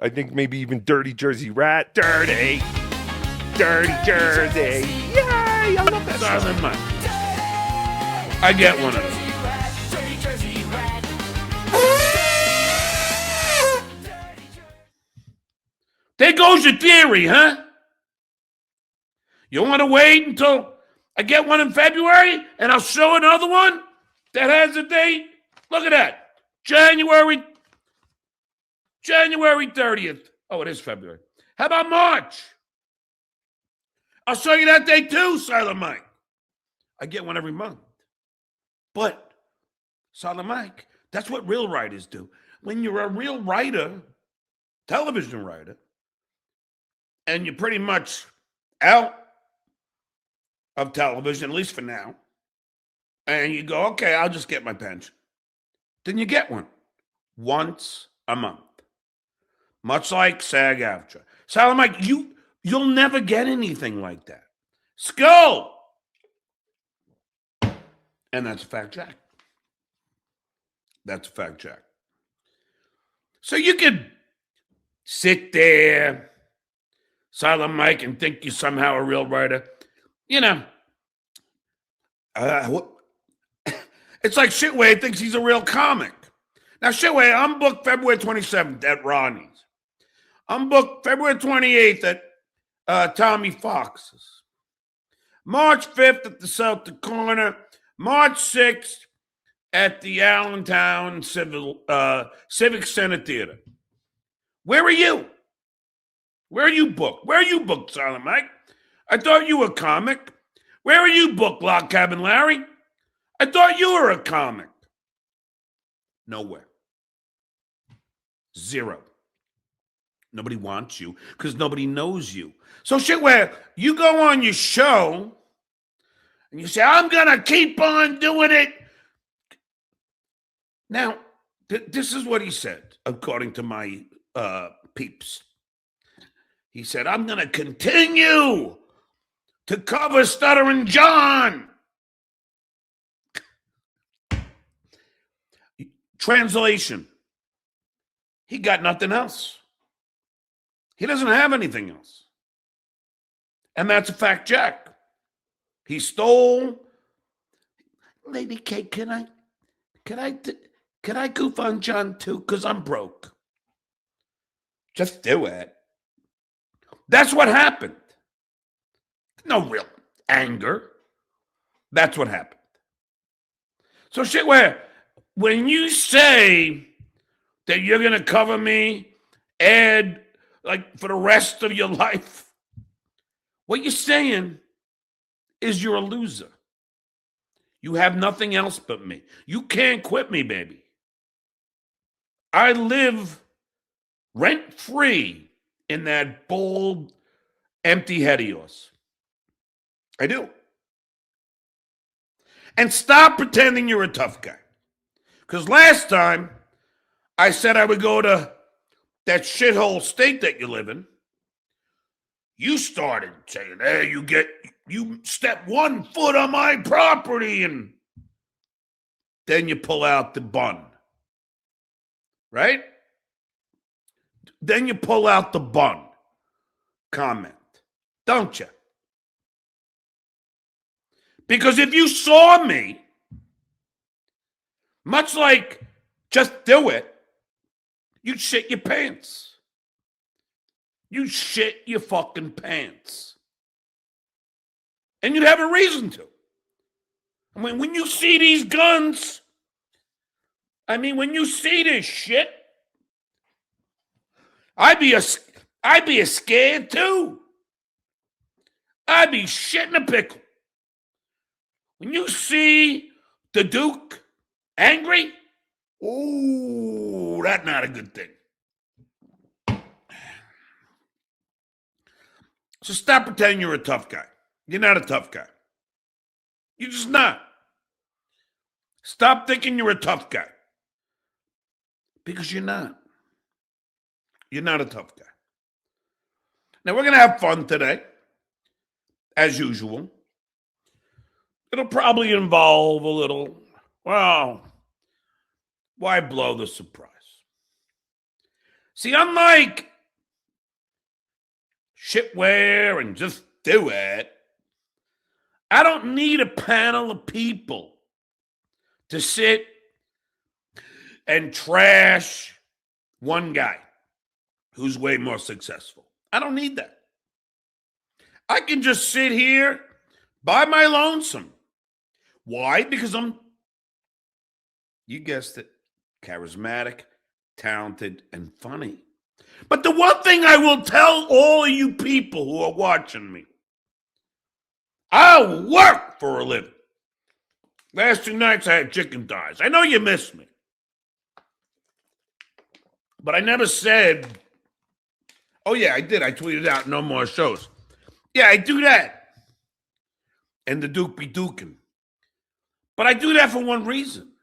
I think maybe even Dirty Jersey Rat. Dirty Jersey. Yay! I love that Silent song. Mike. I get one of them. There goes your theory, huh? You want to wait until I get one in February and I'll show another one that has a date? Look at that. January 30th. Oh, it is February. How about March? I'll show you that date too, Silent Mike. I get one every month. But, Silent Mike, that's what real writers do. When you're a real writer, television writer, and you're pretty much out of television, at least for now, and you go, okay, I'll just get my pension. Then you get one once a month. Much like SAG-AFTRA. Silent Mike, you'll never get anything like that. Skull! And that's a fact check. That's a fact check. So you could sit there, Silent Mike, and think you're somehow a real writer. You know, it's like Shitway thinks he's a real comic. Now, Shitway, I'm booked February 27th at Ronnie's. I'm booked February 28th at Tommy Fox's. March 5th at the Celtic Corner. March 6th at the Allentown Civic Center Theater. Where are you? Where are you booked? Where are you booked, Silent Mike? I thought you were a comic. Where are you booked, Log Cabin Larry? I thought you were a comic. Nowhere. Zero. Nobody wants you because nobody knows you. So shit, where you go on your show and you say, I'm going to keep on doing it. Now, this is what he said, according to my peeps. He said, I'm going to continue to cover Stuttering John. Translation. He got nothing else. He doesn't have anything else. And that's a fact check. He stole. Lady K, can I goof on John too? Because I'm broke. Just do it. That's what happened. No real anger. That's what happened. So shit, when you say that you're going to cover me, Ed, like for the rest of your life, what you're saying is you're a loser. You have nothing else but me. You can't quit me, baby. I live rent-free in that bold, empty head of yours. I do. And stop pretending you're a tough guy. Because last time I said I would go to that shithole state that you live in, you started saying, hey, you step 1 foot on my property, and then you pull out the bun. Right? Then you pull out the bun comment, don't you? Because if you saw me, much like just do it, you'd shit your pants. You'd shit your fucking pants. And you'd have a reason to. I mean, when you see these guns, when you see this shit, I'd be a scared too. I'd be shitting a pickle. When you see the Duke angry, ooh, that's not a good thing. So stop pretending you're a tough guy. You're not a tough guy. You're just not. Stop thinking you're a tough guy. Because you're not. You're not a tough guy. Now, we're going to have fun today, as usual. It'll probably involve a little, well, why blow the surprise? See, unlike shitware and just do it. I don't need a panel of people to sit and trash one guy who's way more successful. I don't need that. I can just sit here by my lonesome. Why? Because I'm, you guessed it, charismatic, talented, and funny. But the one thing I will tell all of you people who are watching me, I work for a living. Last 2 nights I had chicken thighs. I know you missed me. But I never said, oh yeah, I did. I tweeted out no more shows. Yeah, I do that. And the Duke be duking. But I do that for one reason.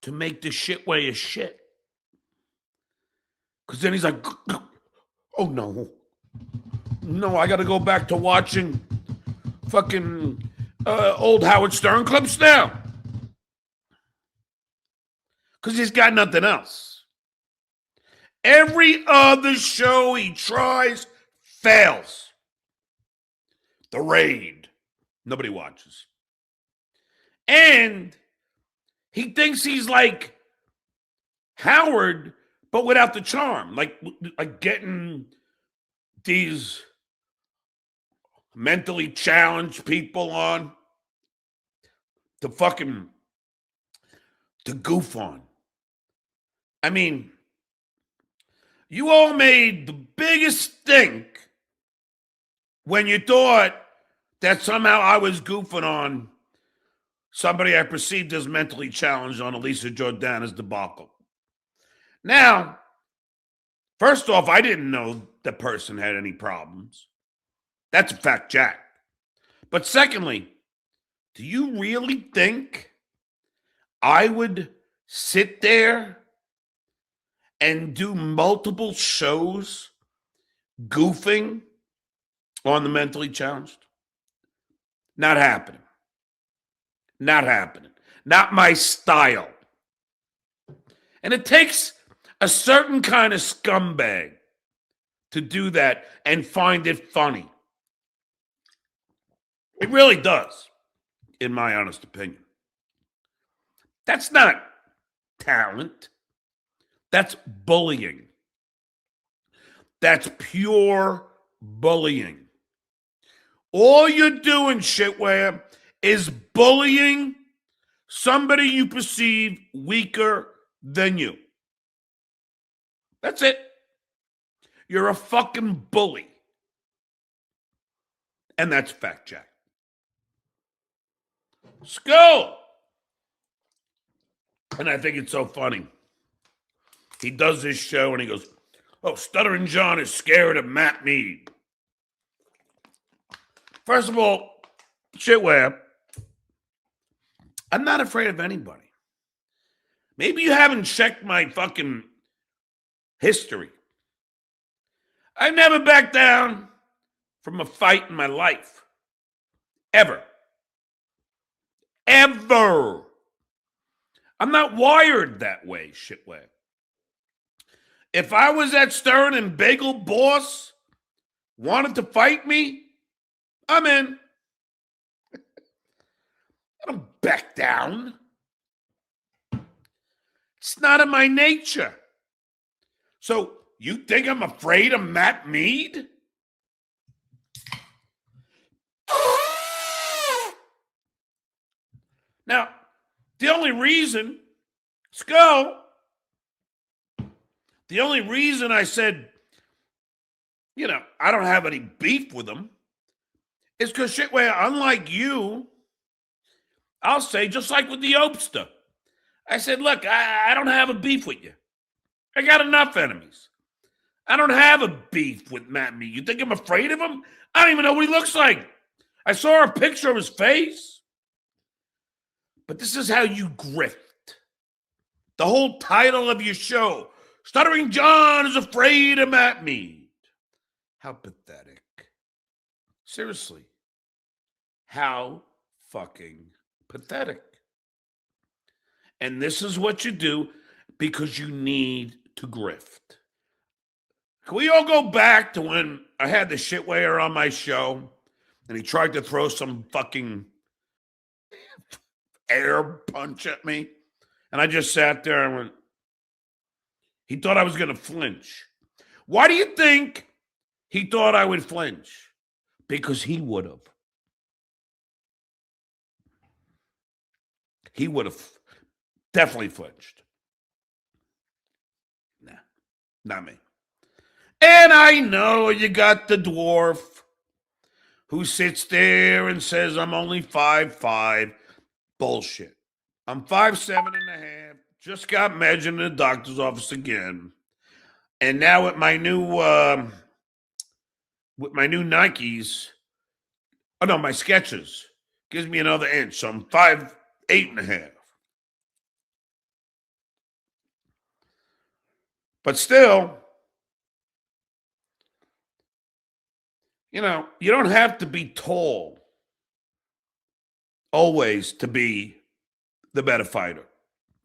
To make the shit way of shit. Because then he's like, oh no. No, I got to go back to watching fucking old Howard Stern clips now. Because he's got nothing else. Every other show he tries fails. The Raid. Nobody watches. And he thinks he's like Howard, but without the charm. Like getting these mentally challenged people on to goof on. I mean, you all made the biggest stink when you thought that somehow I was goofing on somebody I perceived as mentally challenged on Elisa Jordana's debacle. Now, first off, I didn't know the person had any problems. That's a fact, Jack. But secondly, do you really think I would sit there and do multiple shows goofing on the mentally challenged? Not happening. Not happening. Not my style. And it takes a certain kind of scumbag to do that and find it funny. It really does, in my honest opinion. That's not talent. That's bullying. That's pure bullying. All you're doing, shitware, is bullying somebody you perceive weaker than you. That's it. You're a fucking bully. And that's fact, Jack. Skull. And I think it's so funny. He does this show and he goes, oh, Stuttering John is scared of Matt Mead. First of all, shitware, I'm not afraid of anybody. Maybe you haven't checked my fucking history. I never backed down from a fight in my life. Ever. Ever. I'm not wired that way, shitware. If I was at Stern and Bagel Boss wanted to fight me, I'm in. I don't back down. It's not in my nature. So you think I'm afraid of Matt Mead? Now, the only reason, Skull, the only reason I said, I don't have any beef with him is because, shitware, unlike you, I'll say, just like with the Opster, I said, look, I don't have a beef with you. I got enough enemies. I don't have a beef with Matt Mead. You think I'm afraid of him? I don't even know what he looks like. I saw a picture of his face. But this is how you grift. The whole title of your show, Stuttering John is afraid of Matt Mead. How pathetic. Seriously. How fucking pathetic. And this is what you do because you need to grift. Can we all go back to when I had the shitwayer on my show and he tried to throw some fucking air punch at me? And I just sat there and went, he thought I was going to flinch. Why do you think he thought I would flinch? Because he would have. He would have definitely flinched. Nah, not me. And I know you got the dwarf who sits there and says, I'm only 5'5". Bullshit. I'm 5'7.5". Just got measured in the doctor's office again. And now with my new Nikes, my Skechers, gives me another inch. So I'm 5'8.5". But still, you don't have to be tall always to be the better fighter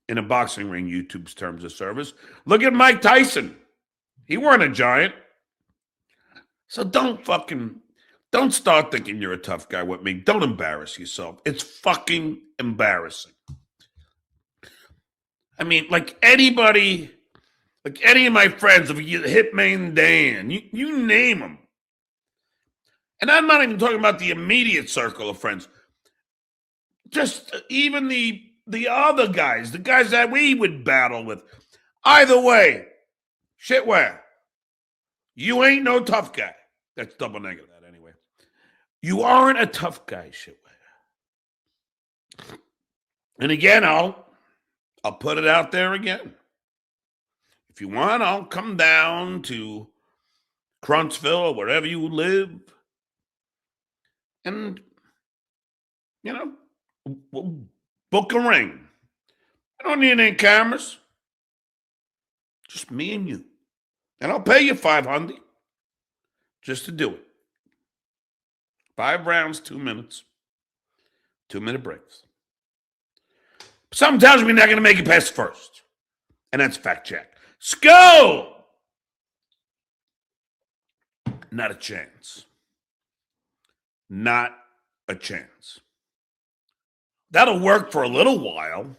in a boxing ring, YouTube's terms of service. Look at Mike Tyson. He weren't a giant. So don't start thinking you're a tough guy with me. Don't embarrass yourself. It's fucking embarrassing. I mean, like any of my friends, if you Hitman Dan, you name them. And I'm not even talking about the immediate circle of friends. Just even the other guys, the guys that we would battle with. Either way, shitware, you ain't no tough guy. That's double negative that anyway. You aren't a tough guy, shitware. And again, I'll put it out there again. If you want, I'll come down to Cruntsville or wherever you live. And, we'll book a ring. I don't need any cameras. Just me and you. And I'll pay you $500 just to do it. 5 rounds, 2 minutes. 2-minute breaks. Something tells me we're not going to make it past first. And that's fact check. Skull! Not a chance. Not a chance. That'll work for a little while.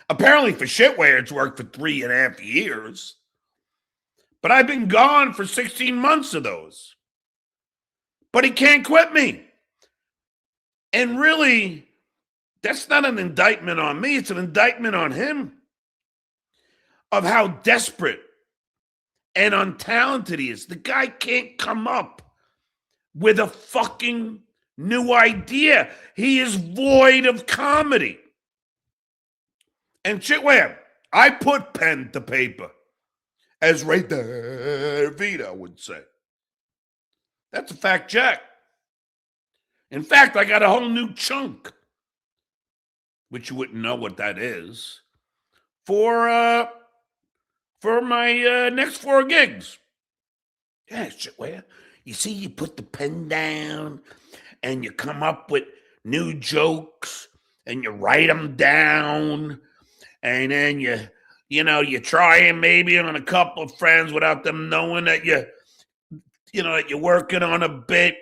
Apparently for shitware, it's worked for 3.5 years. But I've been gone for 16 months of those. But he can't quit me. And really, that's not an indictment on me. It's an indictment on him of how desperate and untalented he is. The guy can't come up with a fucking new idea. He is void of comedy. And shitware, I put pen to paper, as Ray DeVito would say. That's a fact check. In fact, I got a whole new chunk, which you wouldn't know what that is, for my next 4 gigs. Yeah, shitware. You see, you put the pen down and you come up with new jokes and you write them down and then you try them maybe on a couple of friends without them knowing that that you're working on a bit.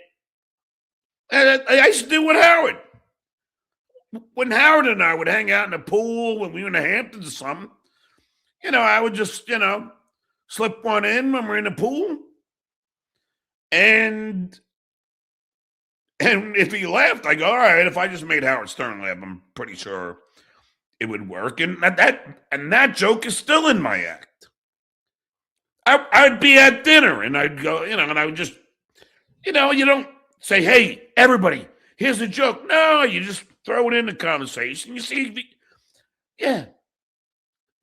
And I used to do with Howard. When Howard and I would hang out in the pool when we were in the Hamptons or something, I would just, slip one in when we're in the pool. And if he laughed, I go, all right, if I just made Howard Stern laugh, I'm pretty sure it would work. And that joke is still in my act. I'd be at dinner and I'd go, and I would just, you don't say, hey, everybody, here's a joke. No, you just throw it in the conversation. You see, yeah.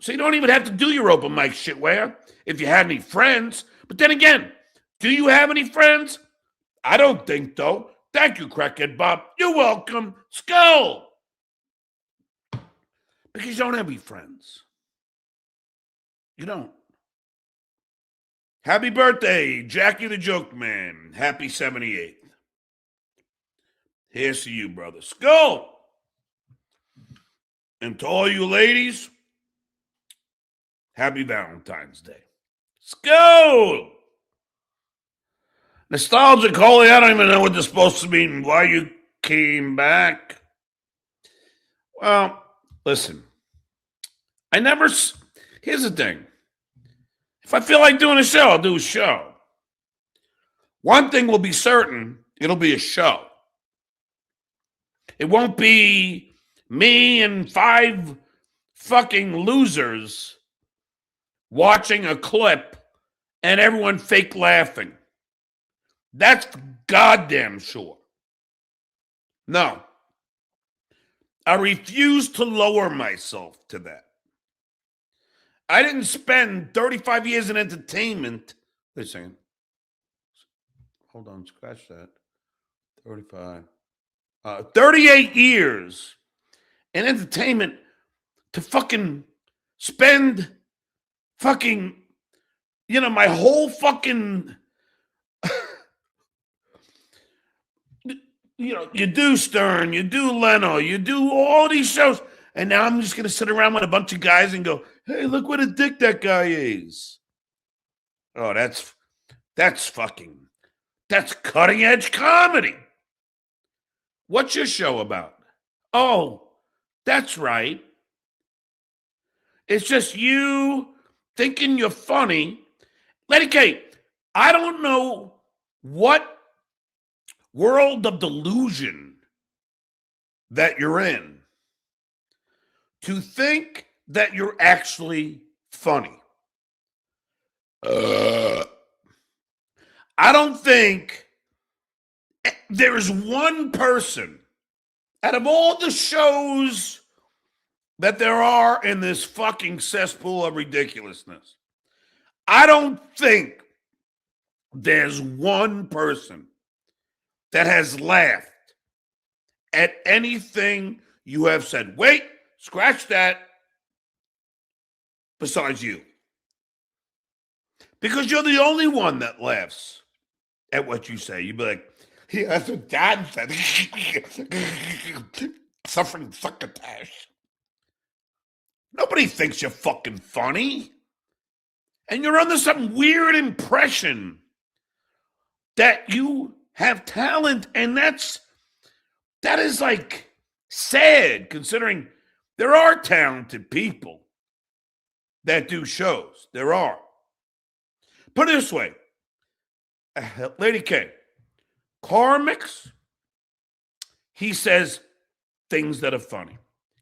So you don't even have to do your open mic shitware if you had any friends. But then again, do you have any friends? I don't think so. Thank you, Crackhead Bob. You're welcome. Skull. Because you don't have any friends. You don't. Happy birthday, Jackie the Joke Man. Happy 78th. Here's to you, brother. Skull. And to all you ladies, happy Valentine's Day. Skull. Nostalgic, holy, I don't even know what this is supposed to mean. Why you came back? Well, listen. Here's the thing. If I feel like doing a show, I'll do a show. One thing will be certain, it'll be a show. It won't be me and 5 fucking losers watching a clip and everyone fake laughing. That's goddamn sure. No. I refuse to lower myself to that. I didn't spend 35 years in entertainment. Wait a second. Hold on, scratch that. 35. 38 years in entertainment to fucking spend fucking, my whole fucking, you do Stern, you do Leno, you do all these shows. And now I'm just going to sit around with a bunch of guys and go, hey, look what a dick that guy is. Oh, that's cutting edge comedy. What's your show about? Oh, that's right. It's just you thinking you're funny. Lady K, I don't know what world of delusion that you're in to think that you're actually funny. I don't think there's one person out of all the shows that there are in this fucking cesspool of ridiculousness. I don't think there's one person that has laughed at anything you have said. Wait, scratch that. Besides you. Because you're the only one that laughs at what you say. You'd be like, yeah, that's what Dad said. Suffering succotash. Nobody thinks you're fucking funny. And you're under some weird impression that you have talent. And that is like sad, considering there are talented people that do shows. There are. Put it this way. Lady K, Carmix, he says things that are funny.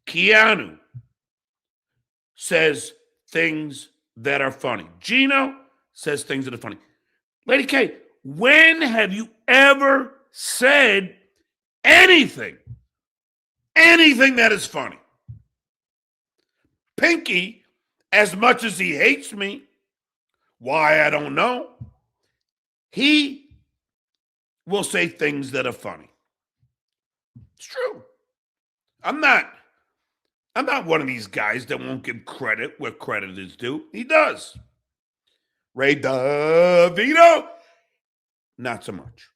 Keanu says things that are funny. Gino says things that are funny. Lady K, when have you ever said anything that is funny? Pinky, as much as he hates me, why, I don't know, he will say things that are funny. It's true. I'm not one of these guys that won't give credit where credit is due. He does. Ray DeVito, not so much.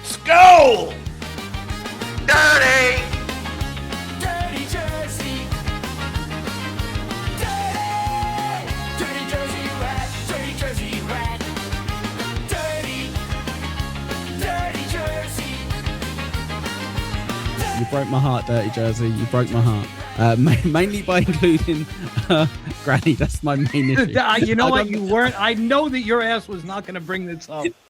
Skull! Dirty! Dirty Jersey. Dirty. Dirty Jersey rat. Dirty Jersey rat. Dirty. Dirty Jersey. You broke my heart, Dirty Jersey. You broke my heart. Mainly by including Granny. That's my main issue. You know what? You weren't. I know that your ass was not going to bring this up.